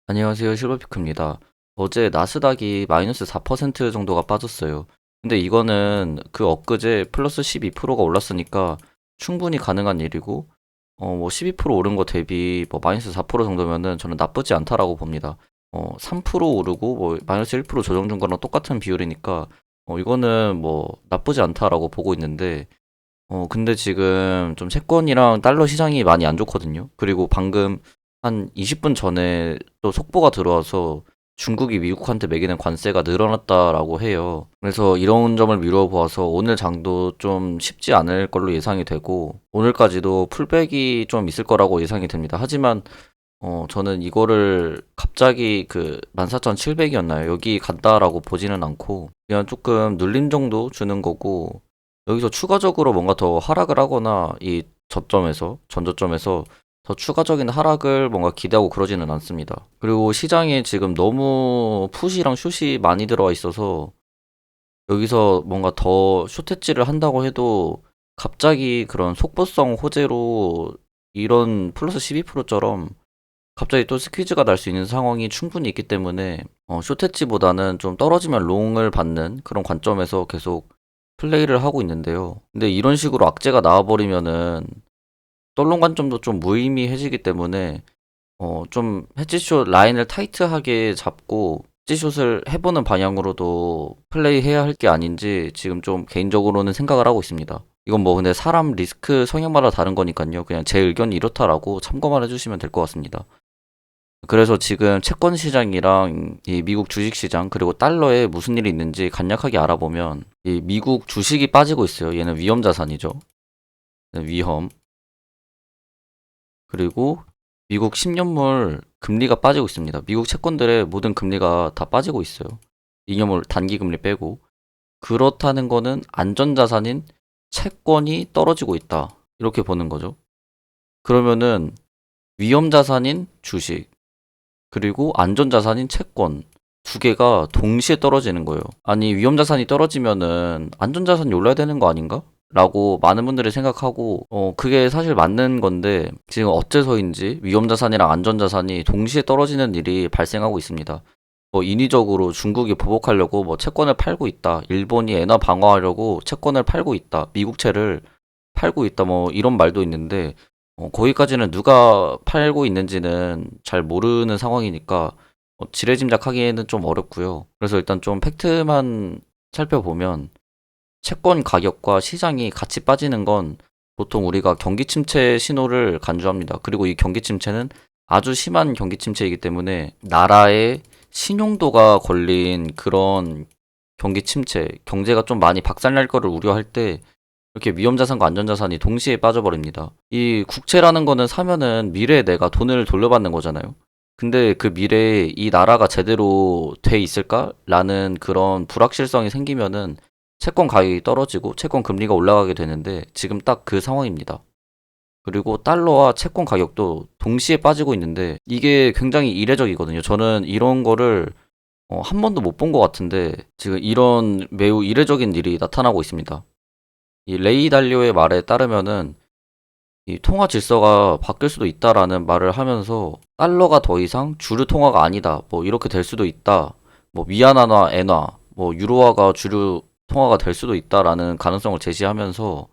안녕하세요. 실버피크입니다. 어제 나스닥이 마이너스 4% 정도가 빠졌어요. 근데 이거는 그 엊그제 플러스 12%가 올랐으니까 충분히 가능한 일이고, 뭐 12% 오른 거 대비 뭐 마이너스 4% 정도면은 저는 나쁘지 않다라고 봅니다. 3% 오르고 뭐 마이너스 1% 조정 준 거랑 똑같은 비율이니까, 이거는 뭐 나쁘지 않다라고 보고 있는데, 근데 지금 좀 채권이랑 달러 시장이 많이 안 좋거든요. 그리고 방금 한 20분 전에 또 속보가 들어와서 중국이 미국한테 매기는 관세가 늘어났다라고 해요. 그래서 이런 점을 미뤄보아서 오늘 장도 좀 쉽지 않을 걸로 예상이 되고, 오늘까지도 풀백이 좀 있을 거라고 예상이 됩니다. 하지만 저는 이거를 갑자기 그 14,700이었나요? 여기 간다라고 보지는 않고, 그냥 조금 눌림 정도 주는 거고, 여기서 추가적으로 뭔가 더 하락을 하거나, 이 저점에서, 전저점에서 더 추가적인 하락을 뭔가 기대하고 그러지는 않습니다. 그리고 시장에 지금 너무 풋이랑 숏이 많이 들어와 있어서, 여기서 뭔가 더 숏헤지를 한다고 해도, 갑자기 그런 속보성 호재로 이런 플러스 12%처럼 갑자기 또 스퀴즈가 날 수 있는 상황이 충분히 있기 때문에 숏헤지보다는 좀 떨어지면 롱을 받는 그런 관점에서 계속 플레이를 하고 있는데요. 근데 이런 식으로 악재가 나와버리면은 떨롱 관점도 좀 무의미해지기 때문에 좀 헤지숏 라인을 타이트하게 잡고 헤지숏을 해보는 방향으로도 플레이해야 할 게 아닌지 지금 좀 개인적으로는 생각을 하고 있습니다. 이건 뭐 근데 사람 리스크 성향마다 다른 거니까요. 그냥 제 의견이 이렇다라고 참고만 해주시면 될 것 같습니다. 그래서 지금 채권 시장이랑 이 미국 주식 시장 그리고 달러에 무슨 일이 있는지 간략하게 알아보면 이 미국 주식이 빠지고 있어요. 얘는 위험 자산이죠. 위험. 그리고 미국 10년물 금리가 빠지고 있습니다. 미국 채권들의 모든 금리가 다 빠지고 있어요. 2년물 단기 금리 빼고. 그렇다는 거는 안전자산인 채권이 떨어지고 있다. 이렇게 보는 거죠. 그러면은 위험 자산인 주식 그리고 안전자산인 채권 두 개가 동시에 떨어지는 거예요. 아니, 위험자산이 떨어지면은 안전자산이 올라야 되는 거 아닌가? 라고 많은 분들이 생각하고, 그게 사실 맞는 건데, 지금 어째서인지 위험자산이랑 안전자산이 동시에 떨어지는 일이 발생하고 있습니다. 뭐, 인위적으로 중국이 보복하려고 뭐 채권을 팔고 있다. 일본이 엔화 방어하려고 채권을 팔고 있다. 미국채를 팔고 있다. 뭐, 이런 말도 있는데, 거기까지는 누가 팔고 있는지는 잘 모르는 상황이니까 지레짐작하기에는 좀 어렵고요. 그래서 일단 좀 팩트만 살펴보면 채권 가격과 시장이 같이 빠지는 건 보통 우리가 경기 침체 신호를 간주합니다. 그리고 이 경기 침체는 아주 심한 경기 침체이기 때문에 나라의 신용도가 걸린 그런 경기 침체, 경제가 좀 많이 박살날 거를 우려할 때 이렇게 위험자산과 안전자산이 동시에 빠져버립니다. 이 국채라는 거는 사면은 미래에 내가 돈을 돌려받는 거잖아요. 근데 그 미래에 이 나라가 제대로 돼 있을까? 라는 그런 불확실성이 생기면은 채권 가격이 떨어지고 채권 금리가 올라가게 되는데 지금 딱 그 상황입니다. 그리고 달러와 채권 가격도 동시에 빠지고 있는데 이게 굉장히 이례적이거든요. 저는 이런 거를 한 번도 못 본 것 같은데 지금 이런 매우 이례적인 일이 나타나고 있습니다. 이 레이 달리오의 말에 따르면은 이 통화 질서가 바뀔 수도 있다라는 말을 하면서 달러가 더 이상 주류 통화가 아니다. 뭐 이렇게 될 수도 있다. 뭐 위안화나 엔화, 뭐 유로화가 주류 통화가 될 수도 있다라는 가능성을 제시하면서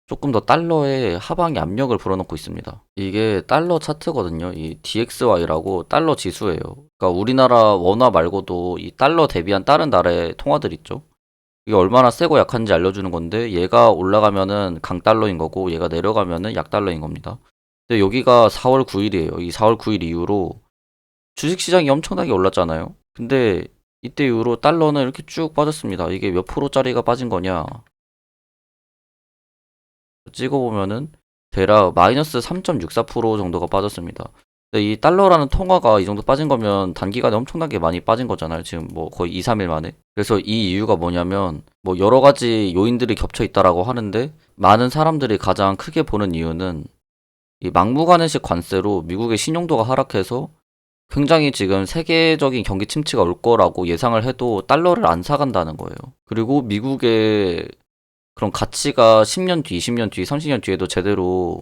조금 더 달러에 하방에 압력을 불어넣고 있습니다. 이게 달러 차트거든요. 이 DXY라고 달러 지수예요. 그러니까 우리나라 원화 말고도 이 달러 대비한 다른 나라의 통화들 있죠. 이게 얼마나 세고 약한지 알려주는 건데 얘가 올라가면은 강달러인 거고 얘가 내려가면은 약달러인 겁니다. 근데 여기가 4월 9일이에요. 이 4월 9일 이후로 주식시장이 엄청나게 올랐잖아요. 근데 이때 이후로 달러는 이렇게 쭉 빠졌습니다. 이게 몇 프로짜리가 빠진 거냐? 찍어보면은 대략 마이너스 3.64% 정도가 빠졌습니다. 근데 이 달러라는 통화가 이 정도 빠진 거면 단기간에 엄청나게 많이 빠진 거잖아요. 지금 뭐 거의 2, 3일 만에. 그래서 이 이유가 뭐냐면 뭐 여러 가지 요인들이 겹쳐 있다라고 하는데 많은 사람들이 가장 크게 보는 이유는 이 막무가내식 관세로 미국의 신용도가 하락해서 굉장히 지금 세계적인 경기 침체가 올 거라고 예상을 해도 달러를 안 사간다는 거예요. 그리고 미국의 그런 가치가 10년 뒤, 20년 뒤, 30년 뒤에도 제대로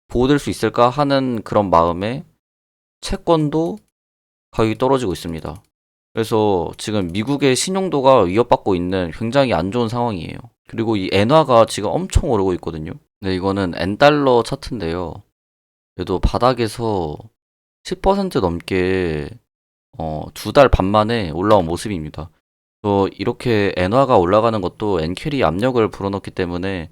보호될 수 있을까 하는 그런 마음에 채권도 가격이 떨어지고 있습니다. 그래서 지금 미국의 신용도가 위협받고 있는 굉장히 안 좋은 상황이에요. 그리고 이 엔화가 지금 엄청 오르고 있거든요. 네, 이거는 엔달러 차트인데요. 그래도 바닥에서 10% 넘게 2달 반 만에 올라온 모습입니다. 또 이렇게 엔화가 올라가는 것도 엔캐리 압력을 불어넣기 때문에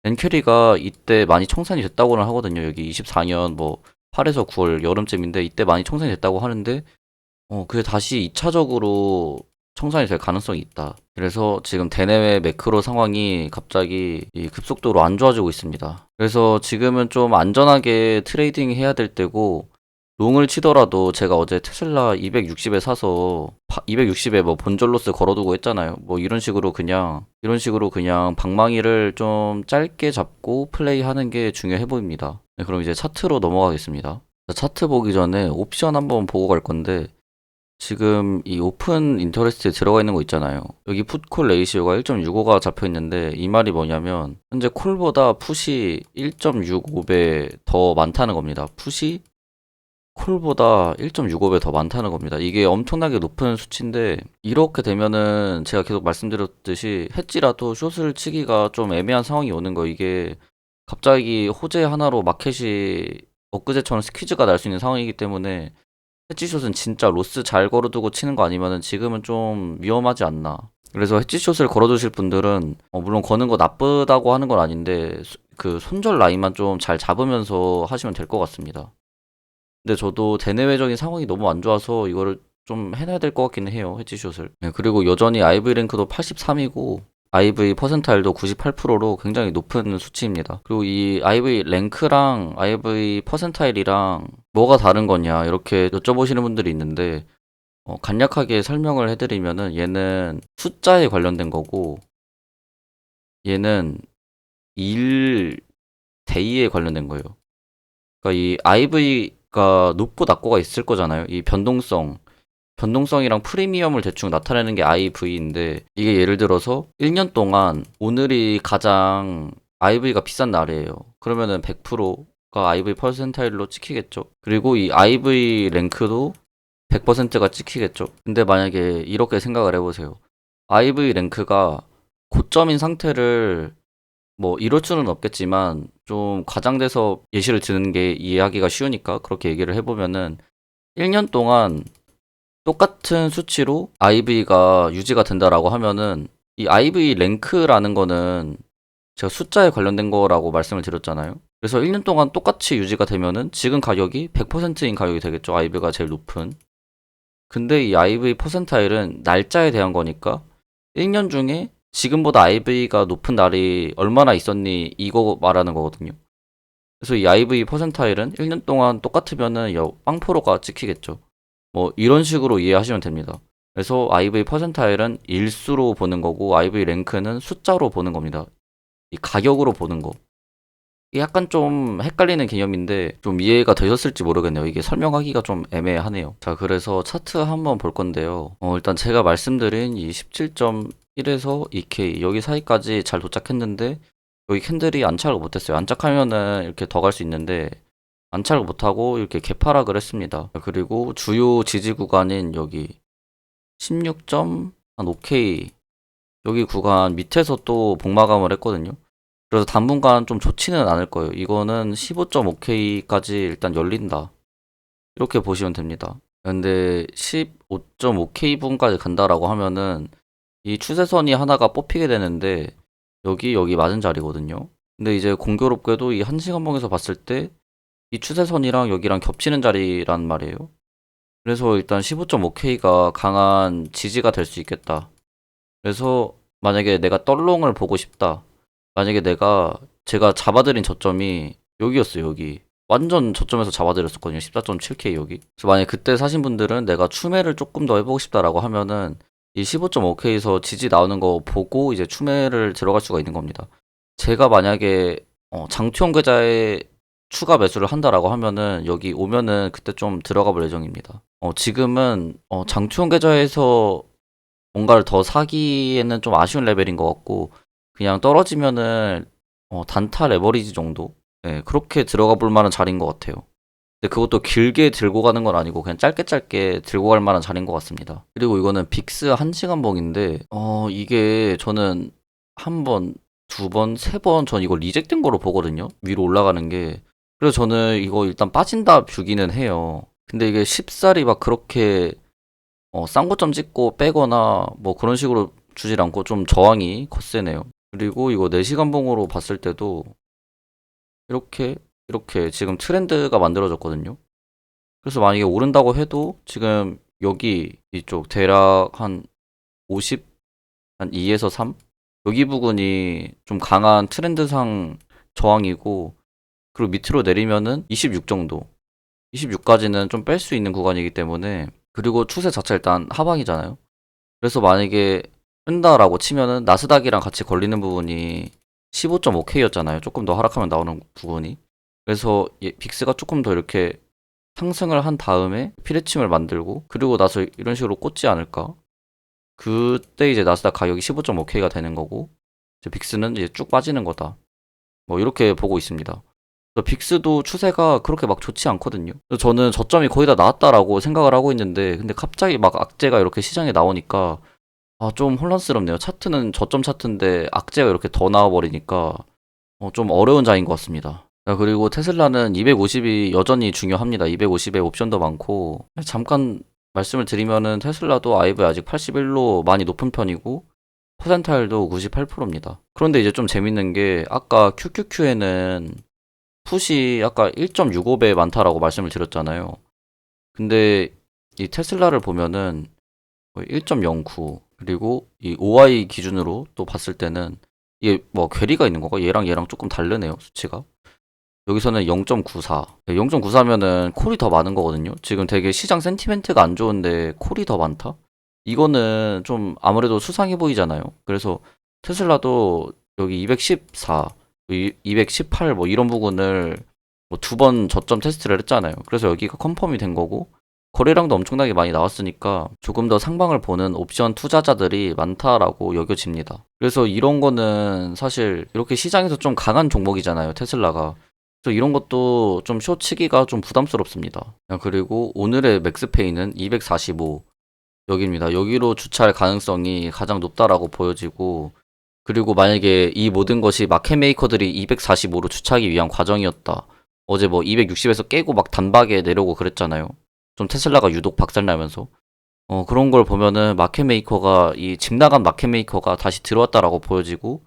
엔캐리가 이때 많이 청산이 됐다고는 하거든요. 여기 24년 뭐 8에서 9월 여름쯤인데 이때 많이 청산이 됐다고 하는데 그게 다시 2차적으로 청산이 될 가능성이 있다. 그래서 지금 대내외 매크로 상황이 갑자기 이 급속도로 안 좋아지고 있습니다. 그래서 지금은 좀 안전하게 트레이딩 해야 될 때고, 롱을 치더라도 제가 어제 테슬라 260에 사서 260에 뭐 본전 로스 걸어두고 했잖아요. 뭐 이런 식으로 그냥 방망이를 좀 짧게 잡고 플레이하는 게 중요해 보입니다. 네, 그럼 이제 차트로 넘어가겠습니다. 차트 보기 전에 옵션 한번 보고 갈 건데, 지금 이 오픈 인터레스트에 들어가 있는 거 있잖아요. 여기 풋콜 레이시오가 1.65가 잡혀 있는데 이 말이 뭐냐면 현재 콜보다 풋이 1.65배 더 많다는 겁니다. 풋이 콜보다 1.65배 더 많다는 겁니다. 이게 엄청나게 높은 수치인데 이렇게 되면은 제가 계속 말씀드렸듯이 했지라도 숏을 치기가 좀 애매한 상황이 오는 거. 이게 갑자기 호재 하나로 마켓이 엊그제처럼 스퀴즈가 날 수 있는 상황이기 때문에 해치숏은 진짜 로스 잘 걸어두고 치는 거 아니면은 지금은 좀 위험하지 않나. 그래서 해치숏을 걸어두실 분들은 물론 거는 거 나쁘다고 하는 건 아닌데 그 손절 라인만 좀 잘 잡으면서 하시면 될 것 같습니다. 근데 저도 대내외적인 상황이 너무 안 좋아서 이거를 좀 해놔야 될 것 같기는 해요, 해치숏을. 네, 그리고 여전히 IV 랭크도 83이고 IV 퍼센타일도 98%로 굉장히 높은 수치입니다. 그리고 이 IV 랭크랑 IV 퍼센타일이랑 뭐가 다른 거냐 이렇게 여쭤보시는 분들이 있는데 간략하게 설명을 해드리면은 얘는 숫자에 관련된 거고 얘는 일 데이에 관련된 거예요. 그러니까 이 IV가 높고 낮고가 있을 거잖아요. 이 변동성이랑 프리미엄을 대충 나타내는 게 IV인데 이게 예를 들어서 1년 동안 오늘이 가장 IV가 비싼 날이에요. 그러면은 100%가 IV 퍼센타일로 찍히겠죠. 그리고 이 IV 랭크도 100%가 찍히겠죠. 근데 만약에 이렇게 생각을 해보세요. IV 랭크가 고점인 상태를 뭐 이럴 수는 없겠지만 좀 과장돼서 예시를 드는 게 이해하기가 쉬우니까 그렇게 얘기를 해보면은 1년 동안 똑같은 수치로 IV가 유지가 된다라고 하면은 이 IV 랭크라는 거는 제가 숫자에 관련된 거라고 말씀을 드렸잖아요. 그래서 1년 동안 똑같이 유지가 되면은 지금 가격이 100%인 가격이 되겠죠. IV가 제일 높은. 근데 이 IV 퍼센타일은 날짜에 대한 거니까 1년 중에 지금보다 IV가 높은 날이 얼마나 있었니 이거 말하는 거거든요. 그래서 이 IV 퍼센타일은 1년 동안 똑같으면은 빵프로가 찍히겠죠. 뭐 이런 식으로 이해하시면 됩니다. 그래서 IV 퍼센타일은 일수로 보는 거고 IV 랭크는 숫자로 보는 겁니다. 이 가격으로 보는 거. 이게 약간 좀 헷갈리는 개념인데 좀 이해가 되셨을지 모르겠네요. 이게 설명하기가 좀 애매하네요. 자, 그래서 차트 한번 볼 건데요. 일단 제가 말씀드린 이 17.1에서 2K 여기 사이까지 잘 도착했는데 여기 캔들이 안착을 못했어요. 안착하면은 이렇게 더 갈 수 있는데 안착을 못하고 이렇게 개파락을 했습니다. 그리고 주요 지지 구간인 여기 16.5K 여기 구간 밑에서 또 복마감을 했거든요. 그래서 당분간 좀 좋지는 않을 거예요. 이거는 15.5K까지 일단 열린다. 이렇게 보시면 됩니다. 근데 15.5K 분까지 간다라고 하면은 이 추세선이 하나가 뽑히게 되는데 여기 맞은 자리거든요. 근데 이제 공교롭게도 이 1시간봉에서 봤을 때 이 추세선이랑 여기랑 겹치는 자리란 말이에요. 그래서 일단 15.5K가 강한 지지가 될 수 있겠다. 그래서 만약에 내가 떨롱을 보고 싶다. 만약에 제가 잡아들인 저점이 여기였어요, 여기. 완전 저점에서 잡아들였었거든요. 14.7K 여기. 그래서 만약에 그때 사신 분들은 내가 추매를 조금 더 해보고 싶다라고 하면은 이 15.5K에서 지지 나오는 거 보고 이제 추매를 들어갈 수가 있는 겁니다. 제가 만약에 장투형 계좌에 추가 매수를 한다라고 하면은 여기 오면은 그때 좀 들어가 볼 예정입니다. 지금은 장투형 계좌에서 뭔가를 더 사기에는 좀 아쉬운 레벨인 것 같고 그냥 떨어지면은 단타 레버리지 정도? 네, 그렇게 들어가 볼 만한 자리인 것 같아요. 근데 그것도 길게 들고 가는 건 아니고 그냥 짧게 들고 갈 만한 자리인 것 같습니다. 그리고 이거는 빅스 1시간봉인데 이게 저는 한 번, 두 번, 세 번 전 이거 리젝된 거로 보거든요. 위로 올라가는 게. 그래서 저는 이거 일단 빠진다 뷰기는 해요. 근데 이게 쉽사리 막 그렇게 싼 고점 찍고 빼거나 뭐 그런 식으로 주질 않고 좀 저항이 거세네요. 그리고 이거 4시간 봉으로 봤을 때도 이렇게 지금 트렌드가 만들어졌거든요. 그래서 만약에 오른다고 해도 지금 여기 이쪽 대략 한 50, 한 2에서 3? 여기 부분이 좀 강한 트렌드상 저항이고, 그리고 밑으로 내리면은 26 정도. 26까지는 좀 뺄 수 있는 구간이기 때문에, 그리고 추세 자체 일단 하방이잖아요. 그래서 만약에 뜬다라고 치면은 나스닥이랑 같이 걸리는 부분이 15.5K였잖아요. 조금 더 하락하면 나오는 부분이. 그래서 빅스가 조금 더 이렇게 상승을 한 다음에 피레침을 만들고 그리고 나서 이런 식으로 꽂지 않을까? 그때 이제 나스닥 가격이 15.5K가 되는 거고 이제 빅스는 이제 쭉 빠지는 거다. 뭐 이렇게 보고 있습니다. 그래서 빅스도 추세가 그렇게 막 좋지 않거든요. 그래서 저는 저점이 거의 다 나왔다라고 생각을 하고 있는데 근데 갑자기 막 악재가 이렇게 시장에 나오니까 좀 혼란스럽네요. 차트는 저점 차트인데 악재가 이렇게 더 나와버리니까 좀 어려운 자인 것 같습니다. 그리고 테슬라는 250이 여전히 중요합니다. 250에 옵션도 많고 잠깐 말씀을 드리면은 테슬라도 아이브 아직 81로 많이 높은 편이고 퍼센타일도 98%입니다. 그런데 이제 좀 재밌는 게 아까 QQQ에는 풋이 아까 1.65배 많다라고 말씀을 드렸잖아요. 근데 이 테슬라를 보면은 1.09 그리고 이 OI 기준으로 또 봤을 때는 이게 뭐 괴리가 있는 거가 얘랑 조금 다르네요, 수치가. 여기서는 0.94. 0.94면은 콜이 더 많은 거거든요. 지금 되게 시장 센티멘트가 안 좋은데 콜이 더 많다? 이거는 좀 아무래도 수상해 보이잖아요. 그래서 테슬라도 여기 214, 218 뭐 이런 부분을 뭐 두 번 저점 테스트를 했잖아요. 그래서 여기가 컨펌이 된 거고 거래량도 엄청나게 많이 나왔으니까 조금 더 상방을 보는 옵션 투자자들이 많다라고 여겨집니다. 그래서 이런 거는 사실 이렇게 시장에서 좀 강한 종목이잖아요, 테슬라가. 그래서 이런 것도 좀 쇼치기가 좀 부담스럽습니다. 그리고 오늘의 맥스페이는 245 여기입니다. 여기로 주차할 가능성이 가장 높다라고 보여지고 그리고 만약에 이 모든 것이 마켓 메이커들이 245로 주차하기 위한 과정이었다. 어제 뭐 260에서 깨고 막 단박에 내려오고 그랬잖아요. 좀 테슬라가 유독 박살나면서 그런 걸 보면은 마켓 메이커가 이 집 나간 마켓 메이커가 다시 들어왔다라고 보여지고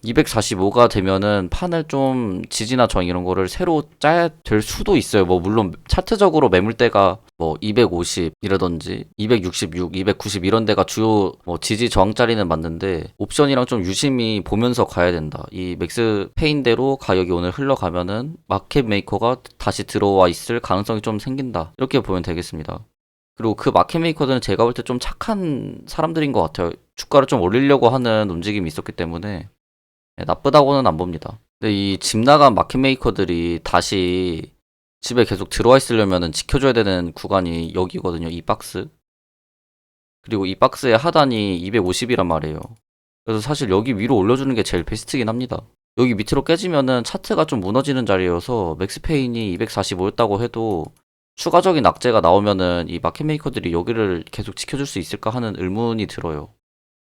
245가 되면은 판을 좀 지지나 저항 이런 거를 새로 짜야 될 수도 있어요. 뭐 물론 차트적으로 매물대가 뭐 250이라든지 266, 290 이런 데가 주요 뭐 지지 저항 자리는 맞는데 옵션이랑 좀 유심히 보면서 가야 된다. 이 맥스 페인대로 가격이 오늘 흘러가면은 마켓 메이커가 다시 들어와 있을 가능성이 좀 생긴다. 이렇게 보면 되겠습니다. 그리고 그 마켓 메이커들은 제가 볼 때 좀 착한 사람들인 것 같아요. 주가를 좀 올리려고 하는 움직임이 있었기 때문에 나쁘다고는 안 봅니다. 근데 이 집 나간 마켓 메이커들이 다시 집에 계속 들어와 있으려면 지켜줘야 되는 구간이 여기거든요. 이 박스. 그리고 이 박스의 하단이 250이란 말이에요. 그래서 사실 여기 위로 올려주는 게 제일 베스트긴 합니다. 여기 밑으로 깨지면은 차트가 좀 무너지는 자리여서 맥스페인이 245였다고 해도 추가적인 악재가 나오면은 이 마켓 메이커들이 여기를 계속 지켜줄 수 있을까 하는 의문이 들어요.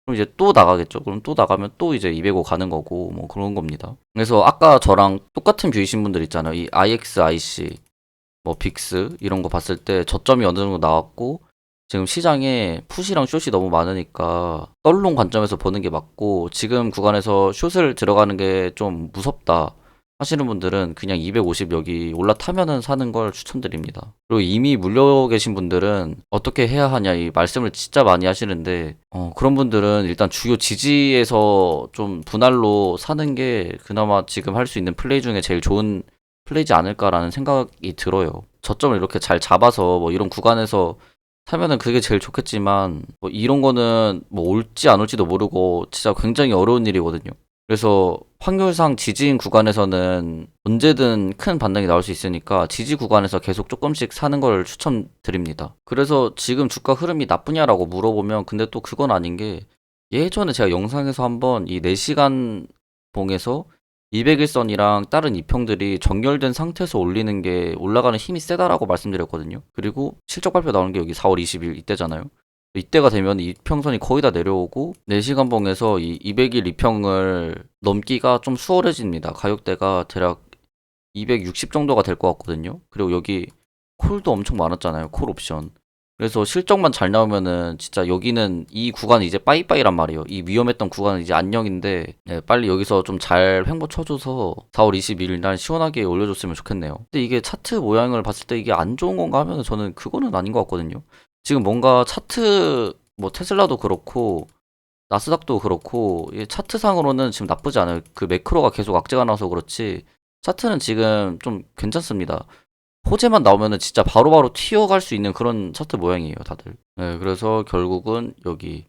그럼 이제 또 나가겠죠. 그럼 또 나가면 또 이제 205 가는 거고 뭐 그런 겁니다. 그래서 아까 저랑 똑같은 뷰이신 분들 있잖아요. 이 IXIC, 뭐 빅스 이런 거 봤을 때 저점이 어느 정도 나왔고 지금 시장에 풋이랑 숏이 너무 많으니까 떨롱 관점에서 보는 게 맞고 지금 구간에서 숏을 들어가는 게 좀 무섭다 하시는 분들은 그냥 250 여기 올라타면은 사는 걸 추천드립니다. 그리고 이미 물려 계신 분들은 어떻게 해야 하냐 이 말씀을 진짜 많이 하시는데 그런 분들은 일단 주요 지지에서 좀 분할로 사는 게 그나마 지금 할 수 있는 플레이 중에 제일 좋은 플레이지 않을까라는 생각이 들어요. 저점을 이렇게 잘 잡아서 뭐 이런 구간에서 사면은 그게 제일 좋겠지만 뭐 이런 거는 뭐 올지 안 올지도 모르고 진짜 굉장히 어려운 일이거든요. 그래서 확률상 지지인 구간에서는 언제든 큰 반등이 나올 수 있으니까 지지 구간에서 계속 조금씩 사는 걸 추천드립니다. 그래서 지금 주가 흐름이 나쁘냐라고 물어보면 근데 또 그건 아닌 게 예전에 제가 영상에서 한번 이 4시간 봉에서 200일선이랑 다른 이평들이 정렬된 상태에서 올리는 게 올라가는 힘이 세다라고 말씀드렸거든요. 그리고 실적 발표 나오는 게 여기 4월 20일 이때잖아요. 이때가 되면 이평선이 거의 다 내려오고 4시간봉에서 이 200일 이평을 넘기가 좀 수월해집니다. 가격대가 대략 260 정도가 될 것 같거든요. 그리고 여기 콜도 엄청 많았잖아요. 콜 옵션. 그래서 실적만 잘 나오면은 진짜 여기는 이 구간은 이제 빠이빠이란 말이에요. 이 위험했던 구간은 이제 안녕인데 네, 빨리 여기서 좀 잘 횡보 쳐줘서 4월 22일 날 시원하게 올려줬으면 좋겠네요. 근데 이게 차트 모양을 봤을 때 이게 안 좋은 건가 하면 저는 그거는 아닌 것 같거든요. 지금 뭔가 차트 뭐 테슬라도 그렇고 나스닥도 그렇고 이 차트상으로는 지금 나쁘지 않아요. 그 매크로가 계속 악재가 나서 그렇지 차트는 지금 좀 괜찮습니다. 호재만 나오면은 진짜 바로바로 튀어갈 수 있는 그런 차트 모양이에요, 다들. 네, 그래서 결국은 여기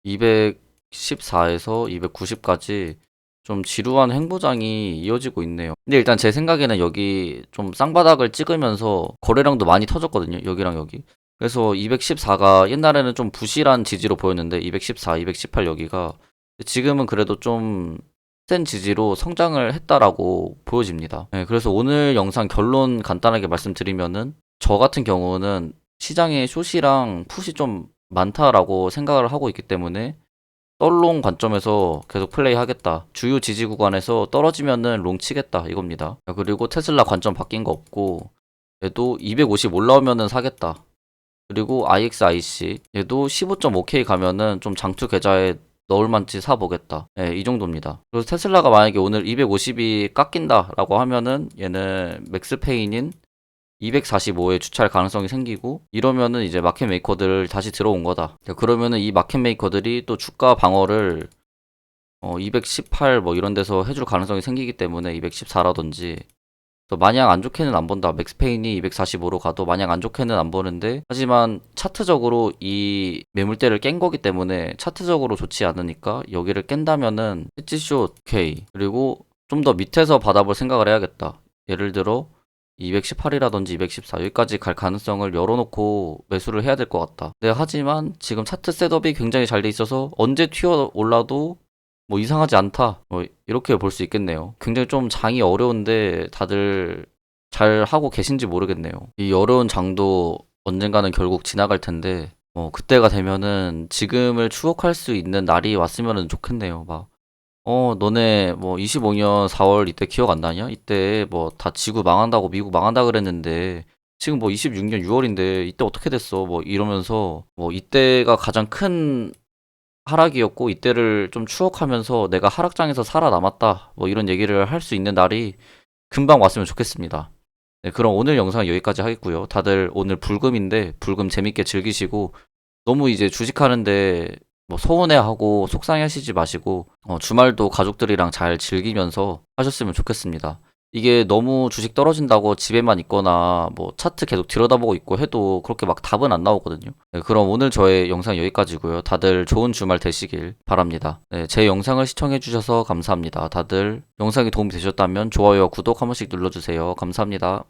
214에서 290까지 좀 지루한 횡보장이 이어지고 있네요. 근데 일단 제 생각에는 여기 좀 쌍바닥을 찍으면서 거래량도 많이 터졌거든요, 여기랑 여기. 그래서 214가 옛날에는 좀 부실한 지지로 보였는데 214, 218 여기가 지금은 그래도 좀 센 지지로 성장을 했다라고 보여집니다. 네, 그래서 오늘 영상 결론 간단하게 말씀드리면은 저 같은 경우는 시장에 숏이랑 풋이 좀 많다라고 생각을 하고 있기 때문에 썰롱 관점에서 계속 플레이 하겠다. 주요 지지 구간에서 떨어지면은 롱 치겠다 이겁니다. 그리고 테슬라 관점 바뀐 거 없고 얘도 250 올라오면은 사겠다. 그리고 IXIC 얘도 15.5K 가면은 좀 장투 계좌에 넣을 만치 사보겠다. 예, 이 정도입니다. 그래서 테슬라가 만약에 오늘 250이 깎인다라고 하면은 얘는 맥스페인인 245에 주차할 가능성이 생기고 이러면은 이제 마켓 메이커들 다시 들어온 거다. 그러면은 이 마켓 메이커들이 또 주가 방어를 218 뭐 이런 데서 해줄 가능성이 생기기 때문에 214라든지 마냥 안 좋게는 안 본다. 맥스페인이 245로 가도 마냥 안 좋게는 안 보는데 하지만 차트적으로 이 매물대를 깬 거기 때문에 차트적으로 좋지 않으니까 여기를 깬다면은 해지숏 K 그리고 좀 더 밑에서 받아볼 생각을 해야겠다. 예를 들어 218이라든지 214 여기까지 갈 가능성을 열어놓고 매수를 해야 될 것 같다. 네, 하지만 지금 차트 셋업이 굉장히 잘 돼 있어서 언제 튀어 올라도 뭐 이상하지 않다. 뭐 이렇게 볼 수 있겠네요. 굉장히 좀 장이 어려운데 다들 잘 하고 계신지 모르겠네요. 이 어려운 장도 언젠가는 결국 지나갈 텐데 그때가 되면은 지금을 추억할 수 있는 날이 왔으면 좋겠네요. 막 너네 뭐 25년 4월 이때 기억 안 나냐? 이때 뭐 다 지구 망한다고 미국 망한다 그랬는데 지금 뭐 26년 6월인데 이때 어떻게 됐어? 뭐 이러면서 뭐 이때가 가장 큰 하락이었고 이때를 좀 추억하면서 내가 하락장에서 살아남았다 뭐 이런 얘기를 할 수 있는 날이 금방 왔으면 좋겠습니다. 네, 그럼 오늘 영상 여기까지 하겠고요. 다들 오늘 불금인데 불금 재밌게 즐기시고 너무 이제 주식하는데 뭐 서운해하고 속상해하시지 마시고 주말도 가족들이랑 잘 즐기면서 하셨으면 좋겠습니다. 이게 너무 주식 떨어진다고 집에만 있거나 뭐 차트 계속 들여다보고 있고 해도 그렇게 막 답은 안 나오거든요. 네, 그럼 오늘 저의 영상 여기까지고요. 다들 좋은 주말 되시길 바랍니다. 네, 제 영상을 시청해 주셔서 감사합니다. 다들 영상이 도움이 되셨다면 좋아요와 구독 한 번씩 눌러주세요. 감사합니다.